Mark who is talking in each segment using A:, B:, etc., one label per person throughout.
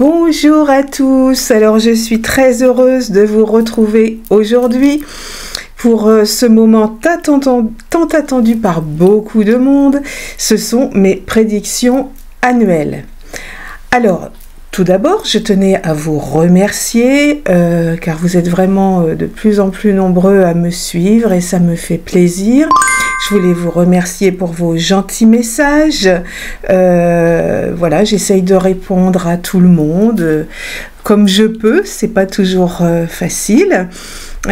A: Bonjour à tous, alors je suis très heureuse de vous retrouver aujourd'hui pour ce moment tant attendu par beaucoup de monde. Ce sont mes prédictions annuelles. Alors, tout d'abord, je tenais à vous remercier car vous êtes vraiment de plus en plus nombreux à me suivre et ça me fait plaisir. Je voulais vous remercier pour vos gentils messages. Voilà, j'essaye de répondre à tout le monde comme je peux. C'est pas toujours facile,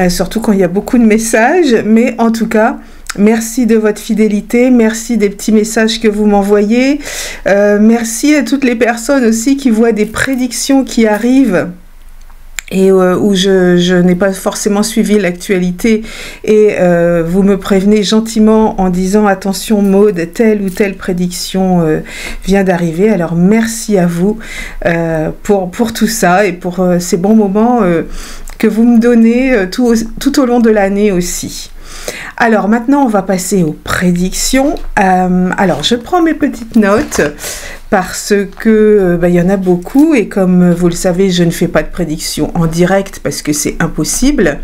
A: surtout quand il y a beaucoup de messages. Mais en tout cas, merci de votre fidélité, merci des petits messages que vous m'envoyez. Merci à toutes les personnes aussi qui voient des prédictions qui arrivent et où je n'ai pas forcément suivi l'actualité et vous me prévenez gentiment en disant attention Maud, telle ou telle prédiction vient d'arriver. Alors merci à vous pour tout ça et pour ces bons moments que vous me donnez tout au long de l'année aussi. Alors maintenant on va passer aux prédictions. Alors je prends mes petites notes parce que y en a beaucoup et comme vous le savez je ne fais pas de prédictions en direct parce que c'est impossible.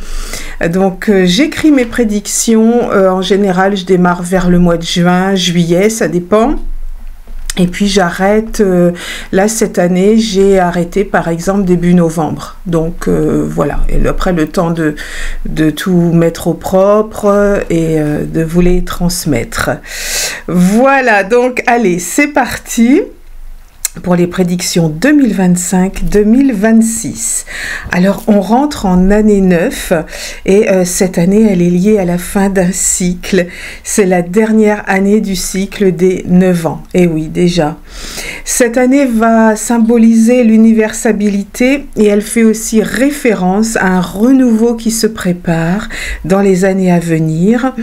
A: Donc j'écris mes prédictions, en général je démarre vers le mois de juin, juillet, ça dépend. Et puis j'arrête, là cette année j'ai arrêté par exemple début novembre. Donc voilà, et après le temps de tout mettre au propre et de vous les transmettre. Voilà, donc allez, c'est parti pour les prédictions 2025-2026. Alors on rentre en année 9 et cette année elle est liée à la fin d'un cycle. C'est la dernière année du cycle des 9 ans. Et oui, déjà. Cette année va symboliser l'universalité et elle fait aussi référence à un renouveau qui se prépare dans les années à venir.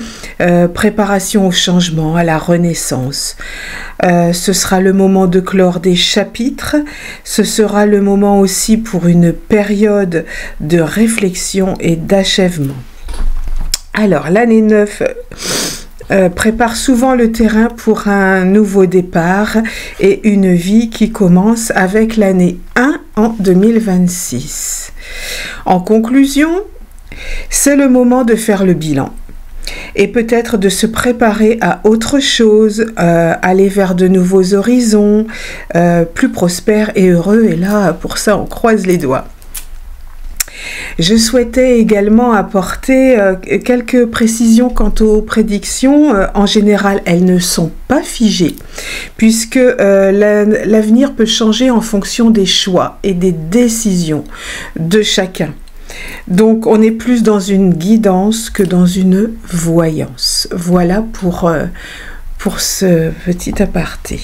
A: Préparation au changement, à la renaissance. Ce sera le moment de clore des chapitres, ce sera le moment aussi pour une période de réflexion et d'achèvement. Alors, l'année 9 prépare souvent le terrain pour un nouveau départ et une vie qui commence avec l'année 1 en 2026. En conclusion, c'est le moment de faire le bilan. Et peut-être de se préparer à autre chose, aller vers de nouveaux horizons, plus prospères et heureux. Et là, pour ça, on croise les doigts. Je souhaitais également apporter quelques précisions quant aux prédictions. En général, elles ne sont pas figées, puisque l'avenir peut changer en fonction des choix et des décisions de chacun. Donc, on est plus dans une guidance que dans une voyance. Voilà pour ce petit aparté.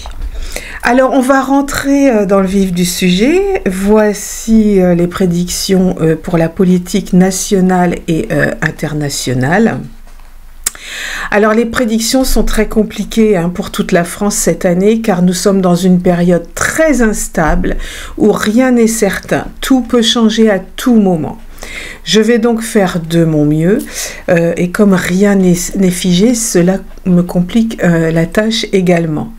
A: Alors, on va rentrer dans le vif du sujet. Voici les prédictions pour la politique nationale et internationale. Alors, les prédictions sont très compliquées pour toute la France cette année, car nous sommes dans une période très instable où rien n'est certain. Tout peut changer à tout moment. Je vais donc faire de mon mieux et comme rien n'est figé, cela me complique la tâche également.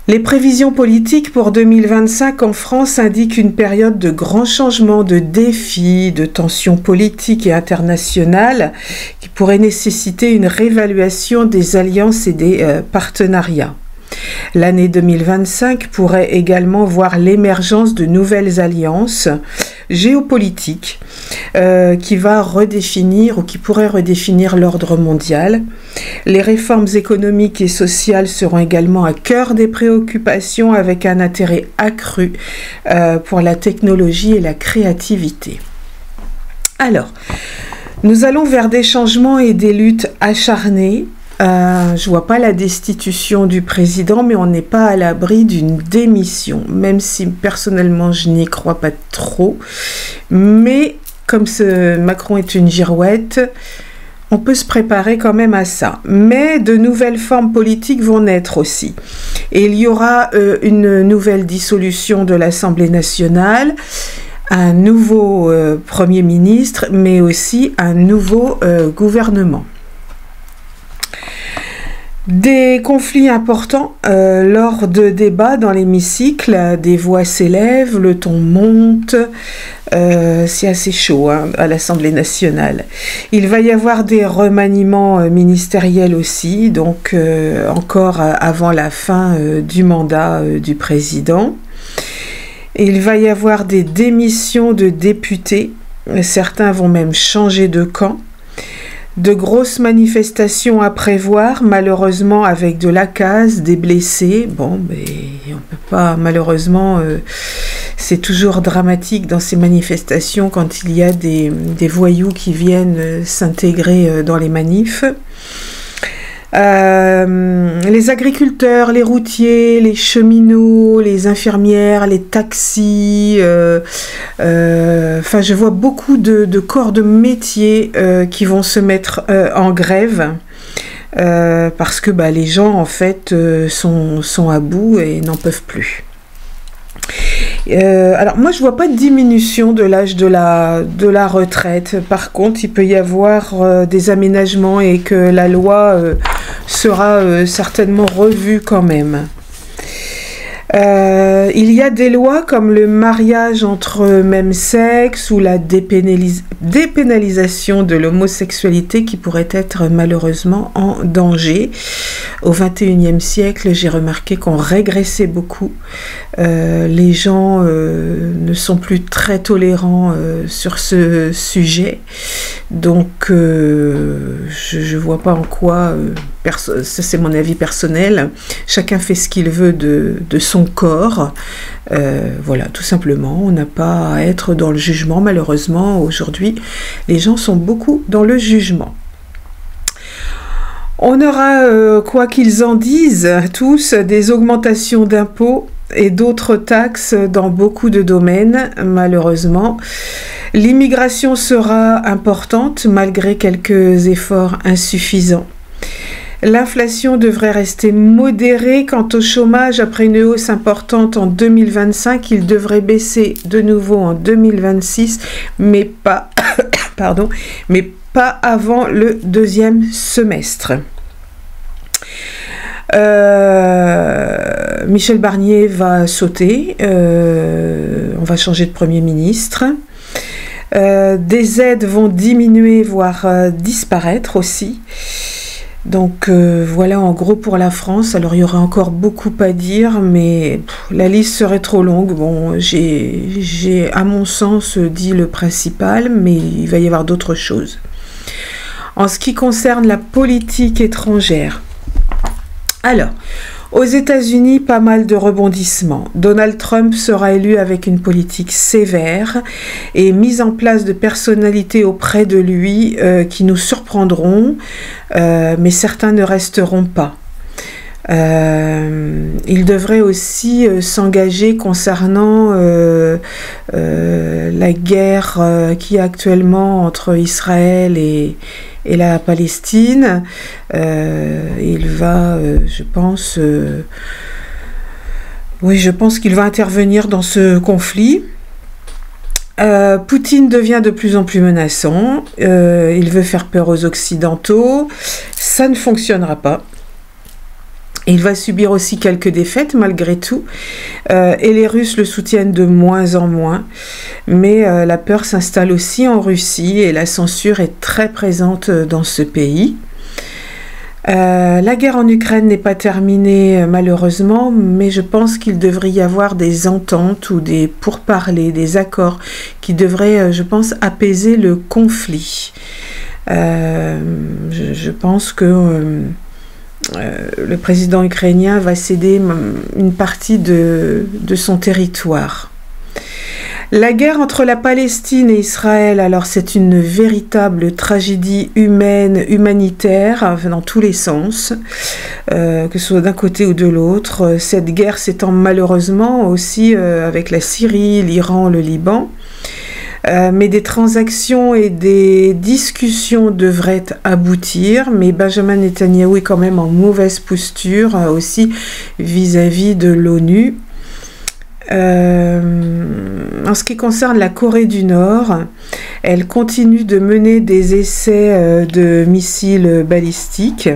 A: Les prévisions politiques pour 2025 en France indiquent une période de grands changements, de défis, de tensions politiques et internationales qui pourraient nécessiter une réévaluation des alliances et des partenariats. L'année 2025 pourrait également voir l'émergence de nouvelles alliances géopolitiques qui va redéfinir ou qui pourrait redéfinir l'ordre mondial. Les réformes économiques et sociales seront également à cœur des préoccupations avec un intérêt accru pour la technologie et la créativité. Alors, nous allons vers des changements et des luttes acharnées. Je vois pas la destitution du président, mais on n'est pas à l'abri d'une démission, même si personnellement je n'y crois pas trop. Mais comme Macron est une girouette, on peut se préparer quand même à ça. Mais de nouvelles formes politiques vont naître aussi. Et il y aura une nouvelle dissolution de l'Assemblée nationale, un nouveau Premier ministre, mais aussi un nouveau gouvernement. Des conflits importants lors de débats dans l'hémicycle, des voix s'élèvent, le ton monte, c'est assez chaud hein, à l'Assemblée nationale. Il va y avoir des remaniements ministériels aussi, donc encore avant la fin du mandat du président. Il va y avoir des démissions de députés, certains vont même changer de camp. De grosses manifestations à prévoir, malheureusement avec de la casse, des blessés. Bon, mais on peut pas, malheureusement, c'est toujours dramatique dans ces manifestations quand il y a des voyous qui viennent s'intégrer dans les manifs. Les agriculteurs, les routiers, les cheminots, les infirmières, les taxis, enfin je vois beaucoup de corps de métier qui vont se mettre en grève parce que les gens en fait sont à bout et n'en peuvent plus. Alors moi je vois pas de diminution de l'âge de la retraite. Par contre il peut y avoir des aménagements et que la loi sera certainement revue quand même. Il y a des lois comme le mariage entre même sexe ou la dépénalisation de l'homosexualité qui pourrait être malheureusement en danger. Au XXIe siècle, j'ai remarqué qu'on régressait beaucoup. Les gens ne sont plus très tolérants sur ce sujet. Donc, je vois pas en quoi, ça c'est mon avis personnel, chacun fait ce qu'il veut de son corps. Voilà, tout simplement, on n'a pas à être dans le jugement. Malheureusement, aujourd'hui, les gens sont beaucoup dans le jugement. On aura, quoi qu'ils en disent, tous, des augmentations d'impôts et d'autres taxes dans beaucoup de domaines, malheureusement. L'immigration sera importante, malgré quelques efforts insuffisants. L'inflation devrait rester modérée. Quant au chômage, après une hausse importante en 2025, il devrait baisser de nouveau en 2026, mais pas, pardon, mais pas avant le deuxième semestre. Michel Barnier va sauter, on va changer de Premier ministre. Des aides vont diminuer, voire disparaître aussi. Donc voilà en gros pour la France. Alors il y aurait encore beaucoup à dire, mais la liste serait trop longue. Bon, j'ai à mon sens dit le principal, mais il va y avoir d'autres choses. En ce qui concerne la politique étrangère, alors, aux États-Unis, pas mal de rebondissements. Donald Trump sera élu avec une politique sévère et mise en place de personnalités auprès de lui qui nous surprendront, mais certains ne resteront pas. Il devrait aussi s'engager concernant la guerre qui est actuellement entre Israël et la Palestine. Il va, je pense qu'il va intervenir dans ce conflit. Poutine devient de plus en plus menaçant. Il veut faire peur aux Occidentaux. Ça ne fonctionnera pas. Il va subir aussi quelques défaites malgré tout, et les Russes le soutiennent de moins en moins, mais la peur s'installe aussi en Russie et la censure est très présente dans ce pays. La guerre en Ukraine n'est pas terminée malheureusement, mais je pense qu'il devrait y avoir des ententes ou des pourparlers, des accords qui devraient, je pense, apaiser le conflit. Je pense que le président ukrainien va céder une partie de son territoire. La guerre entre la Palestine et Israël, alors c'est une véritable tragédie humaine, humanitaire, dans tous les sens, que ce soit d'un côté ou de l'autre. Cette guerre s'étend malheureusement aussi avec la Syrie, l'Iran, le Liban. Mais des transactions et des discussions devraient aboutir, mais Benjamin Netanyahou est quand même en mauvaise posture aussi vis-à-vis de l'ONU. En ce qui concerne la Corée du Nord, elle continue de mener des essais de missiles balistiques.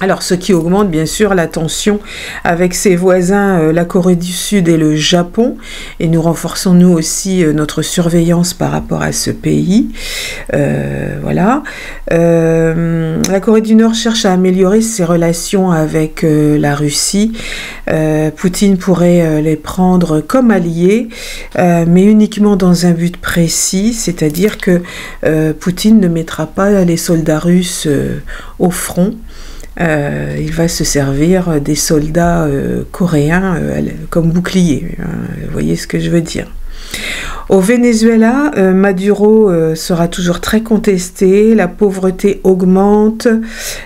A: Alors, ce qui augmente bien sûr la tension avec ses voisins, la Corée du Sud et le Japon, et nous renforçons nous aussi notre surveillance par rapport à ce pays. Voilà. La Corée du Nord cherche à améliorer ses relations avec la Russie. Poutine pourrait les prendre comme alliés, mais uniquement dans un but précis, c'est-à-dire que Poutine ne mettra pas les soldats russes au front. Il va se servir des soldats coréens comme boucliers. Vous voyez ce que je veux dire. Au Venezuela, Maduro sera toujours très contesté, la pauvreté augmente,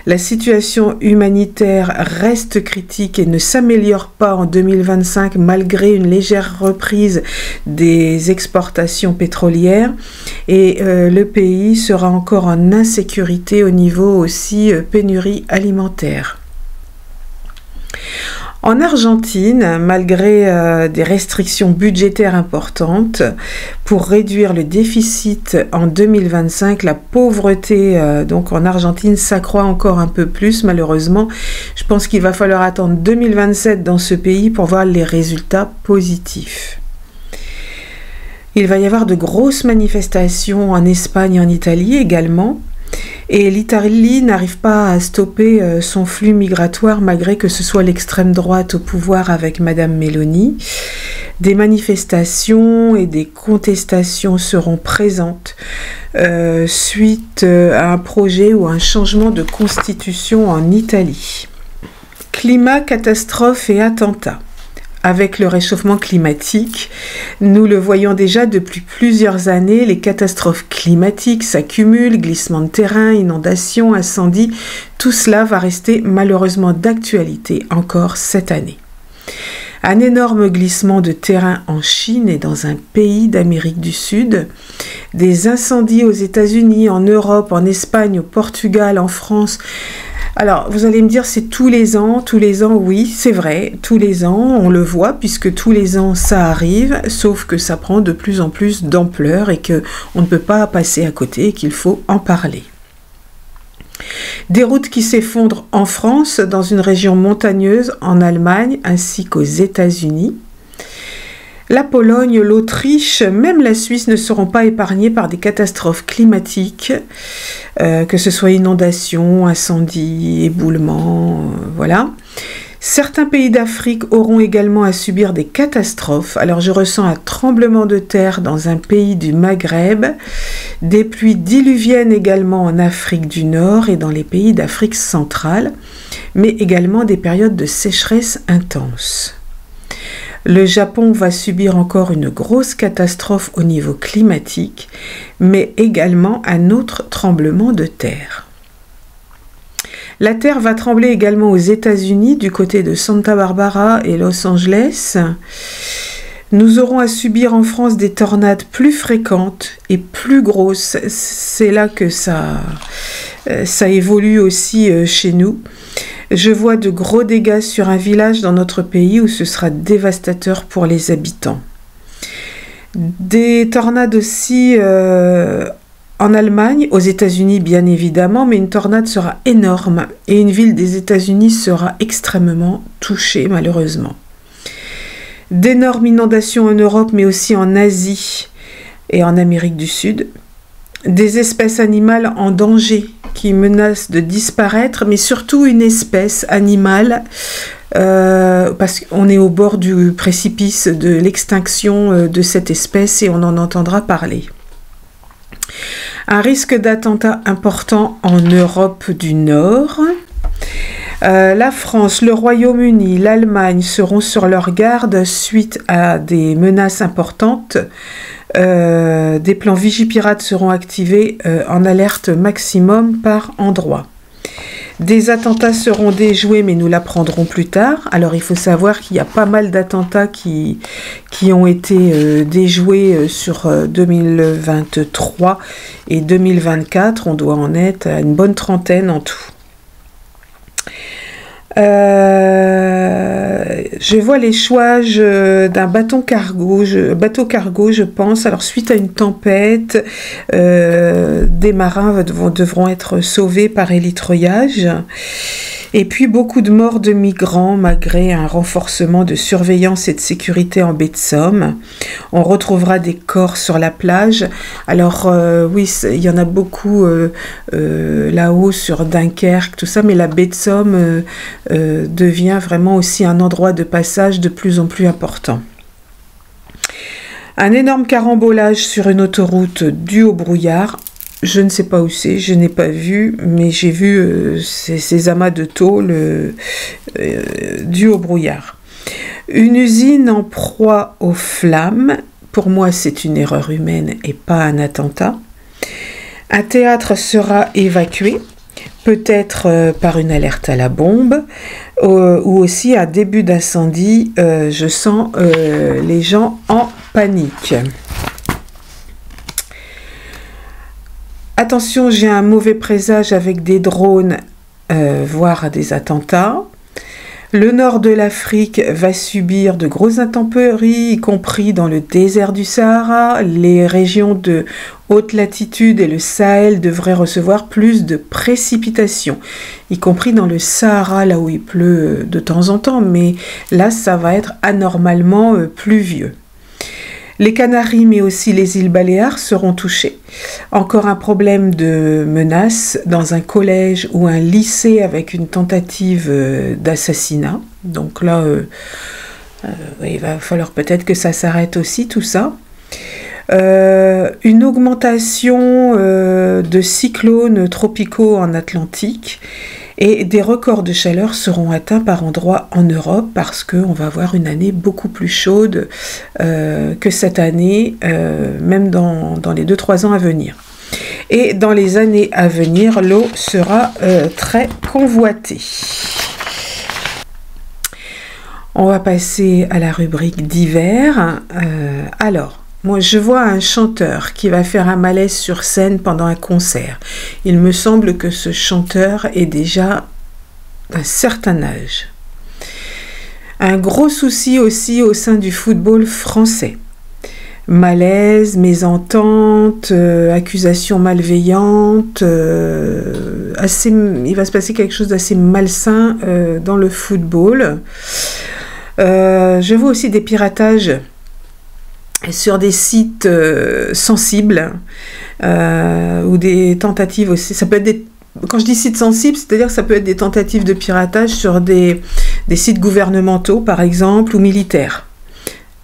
A: la situation humanitaire reste critique et ne s'améliore pas en 2025 malgré une légère reprise des exportations pétrolières, et le pays sera encore en insécurité au niveau aussi pénurie alimentaire. En Argentine, malgré des restrictions budgétaires importantes, pour réduire le déficit en 2025, la pauvreté donc en Argentine s'accroît encore un peu plus, malheureusement. Je pense qu'il va falloir attendre 2027 dans ce pays pour voir les résultats positifs. Il va y avoir de grosses manifestations en Espagne et en Italie également. Et l'Italie n'arrive pas à stopper son flux migratoire malgré que ce soit l'extrême droite au pouvoir avec Madame Meloni. Des manifestations et des contestations seront présentes suite à un projet ou un changement de constitution en Italie. Climat, catastrophe et attentats. Avec le réchauffement climatique, nous le voyons déjà depuis plusieurs années, les catastrophes climatiques s'accumulent, glissements de terrain, inondations, incendies, tout cela va rester malheureusement d'actualité encore cette année. Un énorme glissement de terrain en Chine et dans un pays d'Amérique du Sud, des incendies aux États-Unis, en Europe, en Espagne, au Portugal, en France. Alors, vous allez me dire, c'est tous les ans, oui, c'est vrai, tous les ans, on le voit, puisque tous les ans, ça arrive, sauf que ça prend de plus en plus d'ampleur et qu'on ne peut pas passer à côté et qu'il faut en parler. Des routes qui s'effondrent en France, dans une région montagneuse, en Allemagne, ainsi qu'aux États-Unis. La Pologne, l'Autriche, même la Suisse ne seront pas épargnés par des catastrophes climatiques, que ce soit inondations, incendies, éboulements, voilà. Certains pays d'Afrique auront également à subir des catastrophes. Alors je ressens un tremblement de terre dans un pays du Maghreb, des pluies diluviennes également en Afrique du Nord et dans les pays d'Afrique centrale, mais également des périodes de sécheresse intense. Le Japon va subir encore une grosse catastrophe au niveau climatique, mais également un autre tremblement de terre. La terre va trembler également aux États-Unis, du côté de Santa Barbara et Los Angeles. Nous aurons à subir en France des tornades plus fréquentes et plus grosses. C'est là que ça évolue aussi chez nous. Je vois de gros dégâts sur un village dans notre pays où ce sera dévastateur pour les habitants. Des tornades aussi en Allemagne, aux États-Unis bien évidemment, mais une tornade sera énorme et une ville des États-Unis sera extrêmement touchée malheureusement. D'énormes inondations en Europe mais aussi en Asie et en Amérique du Sud. Des espèces animales en danger qui menacent de disparaître, mais surtout une espèce animale, parce qu'on est au bord du précipice de l'extinction de cette espèce et on en entendra parler. Un risque d'attentat important en Europe du Nord. La France, le Royaume-Uni, l'Allemagne seront sur leur garde suite à des menaces importantes. Des plans Vigipirate seront activés en alerte maximum par endroit. Des attentats seront déjoués, mais nous l'apprendrons plus tard. Alors il faut savoir qu'il y a pas mal d'attentats qui ont été déjoués sur 2023 et 2024. On doit en être à une bonne trentaine en tout. Je vois l'échouage d'un bateau cargo, je pense. Alors, suite à une tempête, des marins devront être sauvés par hélitreuillage. Et puis beaucoup de morts de migrants malgré un renforcement de surveillance et de sécurité en baie de Somme. On retrouvera des corps sur la plage. Alors oui, il y en a beaucoup là-haut sur Dunkerque, tout ça, mais la baie de Somme devient vraiment aussi un endroit de passage de plus en plus important. Un énorme carambolage sur une autoroute dû au brouillard. Je ne sais pas où c'est, je n'ai pas vu, mais j'ai vu ces amas de tôle dus au brouillard. Une usine en proie aux flammes, pour moi c'est une erreur humaine et pas un attentat. Un théâtre sera évacué, peut-être par une alerte à la bombe, ou aussi un début d'incendie. Je sens les gens en panique. Attention, j'ai un mauvais présage avec des drones, voire des attentats. Le nord de l'Afrique va subir de grosses intempéries, y compris dans le désert du Sahara. Les régions de haute latitude et le Sahel devraient recevoir plus de précipitations, y compris dans le Sahara, là où il pleut de temps en temps, mais là, ça va être anormalement pluvieux. Les Canaries, mais aussi les îles Baléares seront touchées. Encore un problème de menace dans un collège ou un lycée avec une tentative d'assassinat. Donc là, il va falloir peut-être que ça s'arrête aussi, tout ça. Une augmentation de cyclones tropicaux en Atlantique. Et des records de chaleur seront atteints par endroits en Europe parce qu'on va avoir une année beaucoup plus chaude que cette année, même dans les 2-3 ans à venir. Et dans les années à venir, l'eau sera très convoitée. On va passer à la rubrique d'hiver. Alors, moi, je vois un chanteur qui va faire un malaise sur scène pendant un concert. Il me semble que ce chanteur est déjà d'un certain âge. Un gros souci aussi au sein du football français. Malaise, mésentente, accusations malveillantes. Il va se passer quelque chose d'assez malsain dans le football. Je vois aussi des piratages sur des sites sensibles ou des tentatives aussi. Ça peut être quand je dis sites sensibles, c'est-à-dire que ça peut être des tentatives de piratage sur des sites gouvernementaux, par exemple, ou militaires.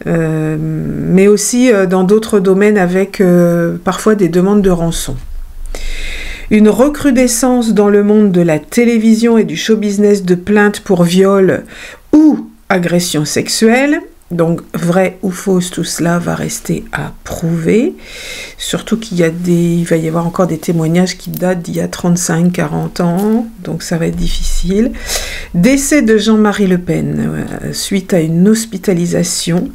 A: Mais aussi dans d'autres domaines avec parfois des demandes de rançon. Une recrudescence dans le monde de la télévision et du show business de plaintes pour viol ou agression sexuelle. Donc, vrai ou fausse, tout cela va rester à prouver. Surtout il va y avoir encore des témoignages qui datent d'il y a 35-40 ans. Donc, ça va être difficile. Décès de Jean-Marie Le Pen suite à une hospitalisation.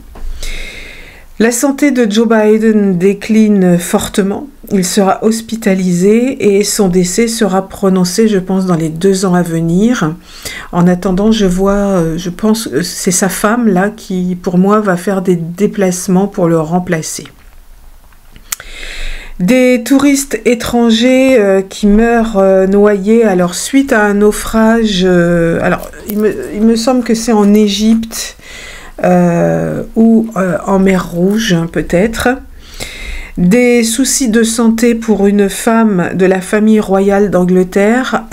A: La santé de Joe Biden décline fortement. Il sera hospitalisé et son décès sera prononcé, je pense, dans les 2 ans à venir. En attendant, je pense que c'est sa femme, là, qui, pour moi, va faire des déplacements pour le remplacer. Des touristes étrangers qui meurent noyés, alors suite à un naufrage, alors il me semble que c'est en Égypte, ou en mer Rouge peut-être. Des soucis de santé pour une femme de la famille royale d'Angleterre,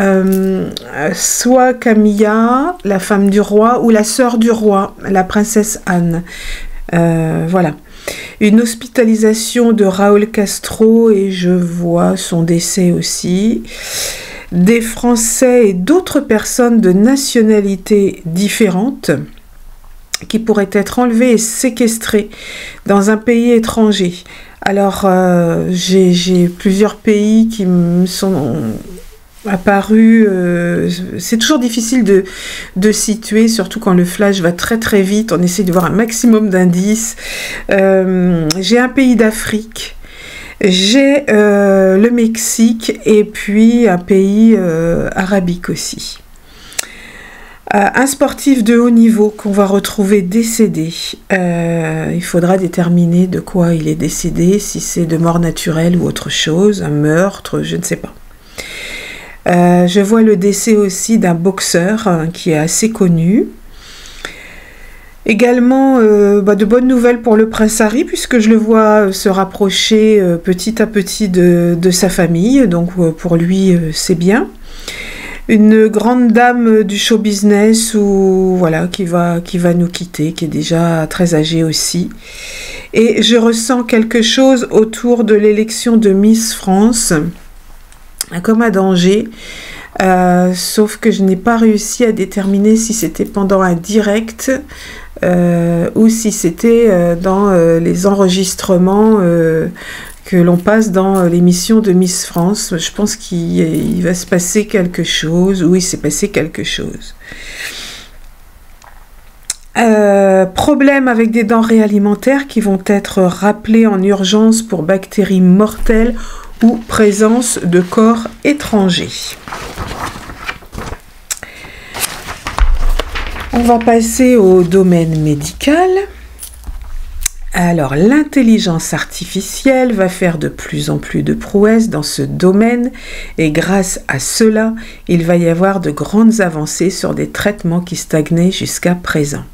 A: soit Camilla, la femme du roi, ou la sœur du roi, la princesse Anne. Voilà. Une hospitalisation de Raúl Castro et je vois son décès aussi. Des Français et d'autres personnes de nationalités différentes qui pourraient être enlevés et séquestrés dans un pays étranger. Alors, j'ai plusieurs pays qui me sont apparus. C'est toujours difficile de situer, surtout quand le flash va très très vite. On essaie de voir un maximum d'indices. J'ai un pays d'Afrique. J'ai le Mexique et puis un pays arabique aussi. Un sportif de haut niveau qu'on va retrouver décédé. Il faudra déterminer de quoi il est décédé, si c'est de mort naturelle ou autre chose, un meurtre, je ne sais pas. Je vois le décès aussi d'un boxeur qui est assez connu. Également, de bonnes nouvelles pour le prince Harry, puisque je le vois se rapprocher petit à petit de sa famille, donc pour lui c'est bien. Une grande dame du show business qui va nous quitter, qui est déjà très âgée aussi. Et je ressens quelque chose autour de l'élection de Miss France, comme un danger, sauf que je n'ai pas réussi à déterminer si c'était pendant un direct ou si c'était dans les enregistrements que l'on passe dans l'émission de Miss France. Je pense qu'il va se passer quelque chose. Oui, il s'est passé quelque chose. Problème avec des denrées alimentaires qui vont être rappelées en urgence pour bactéries mortelles ou présence de corps étrangers. On va passer au domaine médical. Alors, l'intelligence artificielle va faire de plus en plus de prouesses dans ce domaine et grâce à cela, il va y avoir de grandes avancées sur des traitements qui stagnaient jusqu'à présent.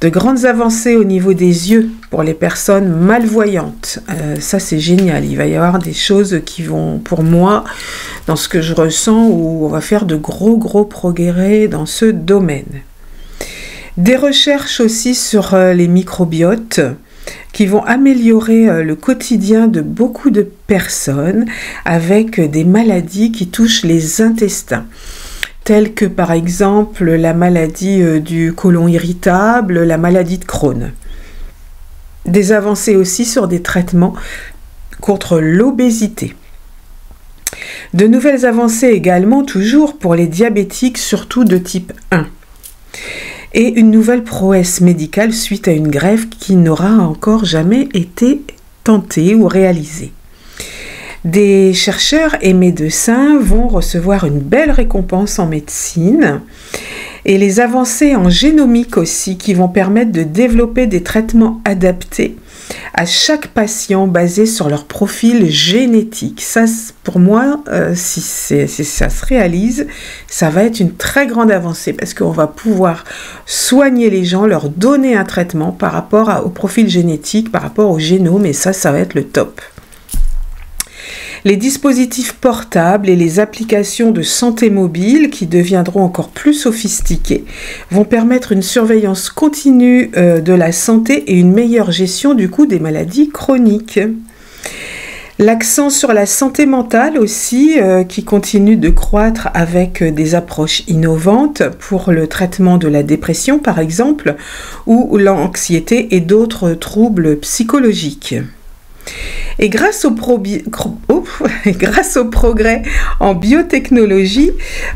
A: De grandes avancées au niveau des yeux pour les personnes malvoyantes. Ça, c'est génial. Il va y avoir des choses qui vont, pour moi, dans ce que je ressens, où on va faire de gros progrès dans ce domaine. Des recherches aussi sur les microbiotes qui vont améliorer le quotidien de beaucoup de personnes avec des maladies qui touchent les intestins, telles que par exemple la maladie du côlon irritable, la maladie de Crohn. Des avancées aussi sur des traitements contre l'obésité. De nouvelles avancées également toujours pour les diabétiques, surtout de type 1. Et une nouvelle prouesse médicale suite à une greffe qui n'aura encore jamais été tentée ou réalisée. Des chercheurs et médecins vont recevoir une belle récompense en médecine et les avancées en génomique aussi qui vont permettre de développer des traitements adaptés à chaque patient basés sur leur profil génétique. Ça, pour moi, si ça se réalise, ça va être une très grande avancée parce qu'on va pouvoir soigner les gens, leur donner un traitement par rapport au profil génétique, par rapport au génome, et ça va être le top. Les dispositifs portables et les applications de santé mobile qui deviendront encore plus sophistiquées vont permettre une surveillance continue de la santé et une meilleure gestion du coup des maladies chroniques. L'accent sur la santé mentale aussi qui continue de croître avec des approches innovantes pour le traitement de la dépression par exemple ou l'anxiété et d'autres troubles psychologiques. Et grâce au progrès en biotechnologie,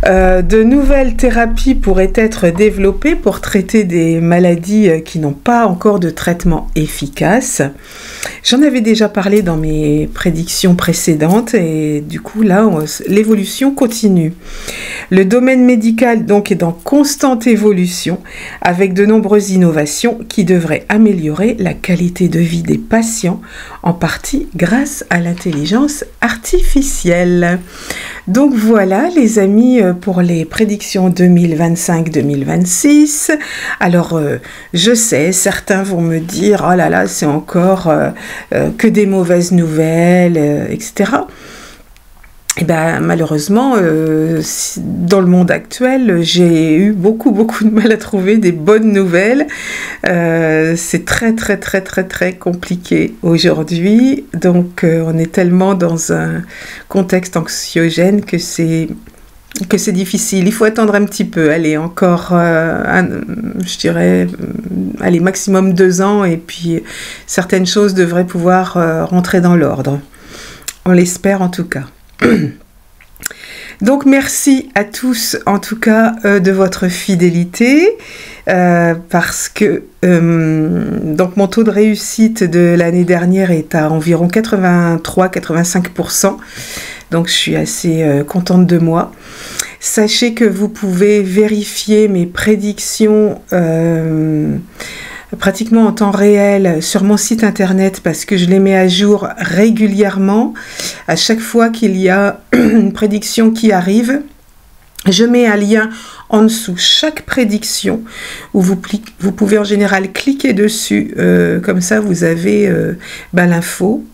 A: de nouvelles thérapies pourraient être développées pour traiter des maladies qui n'ont pas encore de traitement efficace. J'en avais déjà parlé dans mes prédictions précédentes et du coup là, l'évolution continue. Le domaine médical donc est en constante évolution avec de nombreuses innovations qui devraient améliorer la qualité de vie des patients, en partie grâce à l'intelligence artificielle. Donc voilà les amis pour les prédictions 2025-2026. Alors je sais, certains vont me dire oh là là c'est encore que des mauvaises nouvelles, etc. Et ben, malheureusement, dans le monde actuel, j'ai eu beaucoup de mal à trouver des bonnes nouvelles. C'est très compliqué aujourd'hui. Donc, on est tellement dans un contexte anxiogène que c'est difficile. Il faut attendre un petit peu. Allez, encore, je dirais, allez, maximum 2 ans. Et puis, certaines choses devraient pouvoir rentrer dans l'ordre. On l'espère en tout cas. Donc merci à tous en tout cas de votre fidélité parce que donc mon taux de réussite de l'année dernière est à environ 83-85%, donc je suis assez contente de moi Sachez que vous pouvez vérifier mes prédictions pratiquement en temps réel sur mon site internet parce que je les mets à jour régulièrement. À chaque fois qu'il y a une prédiction qui arrive, je mets un lien en dessous chaque prédiction où vous pouvez en général cliquer dessus, comme ça vous avez l'info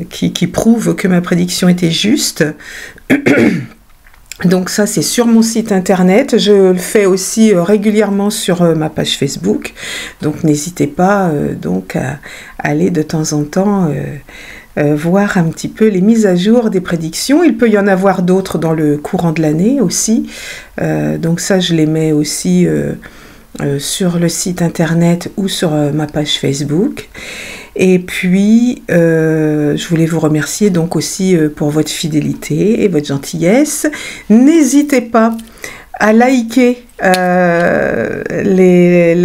A: qui prouve que ma prédiction était juste. Donc ça c'est sur mon site internet, je le fais aussi régulièrement sur ma page Facebook, donc n'hésitez pas donc à aller de temps en temps voir un petit peu les mises à jour des prédictions. Il peut y en avoir d'autres dans le courant de l'année aussi, donc ça je les mets aussi sur le site internet ou sur ma page Facebook. Et puis, je voulais vous remercier donc aussi pour votre fidélité et votre gentillesse. N'hésitez pas à liker la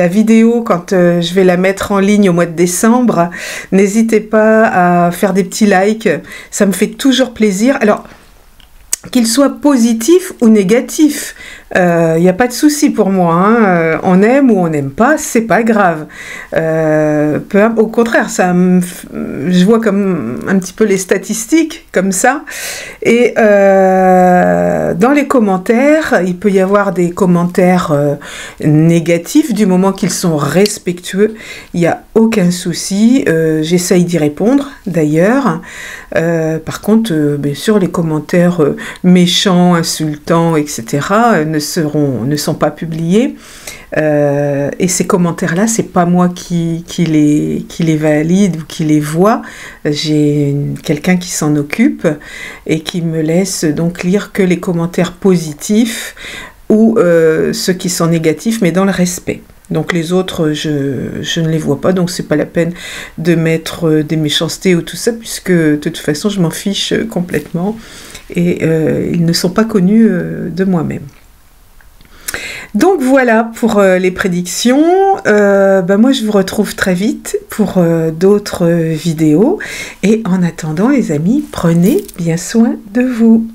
A: vidéo quand je vais la mettre en ligne au mois de décembre. N'hésitez pas à faire des petits likes, ça me fait toujours plaisir. Alors, qu'il soit positif ou négatif, il n'y a pas de souci pour moi, hein. On aime ou on n'aime pas, c'est pas grave. Au contraire, je vois comme un petit peu les statistiques comme ça. Et dans les commentaires, il peut y avoir des commentaires négatifs du moment qu'ils sont respectueux. Il n'y a aucun souci. J'essaye d'y répondre d'ailleurs. Par contre, bien sûr, les commentaires méchants, insultants, etc. ne sont pas publiés. Et ces commentaires-là, c'est pas moi qui les valide ou qui les voit. J'ai quelqu'un qui s'en occupe et qui me laisse donc lire que les commentaires positifs ou ceux qui sont négatifs, mais dans le respect. Donc les autres, je ne les vois pas, donc c'est pas la peine de mettre des méchancetés ou tout ça, puisque de toute façon, je m'en fiche complètement et ils ne sont pas connus de moi-même. Donc voilà pour les prédictions. Moi, je vous retrouve très vite pour d'autres vidéos. Et en attendant, les amis, prenez bien soin de vous.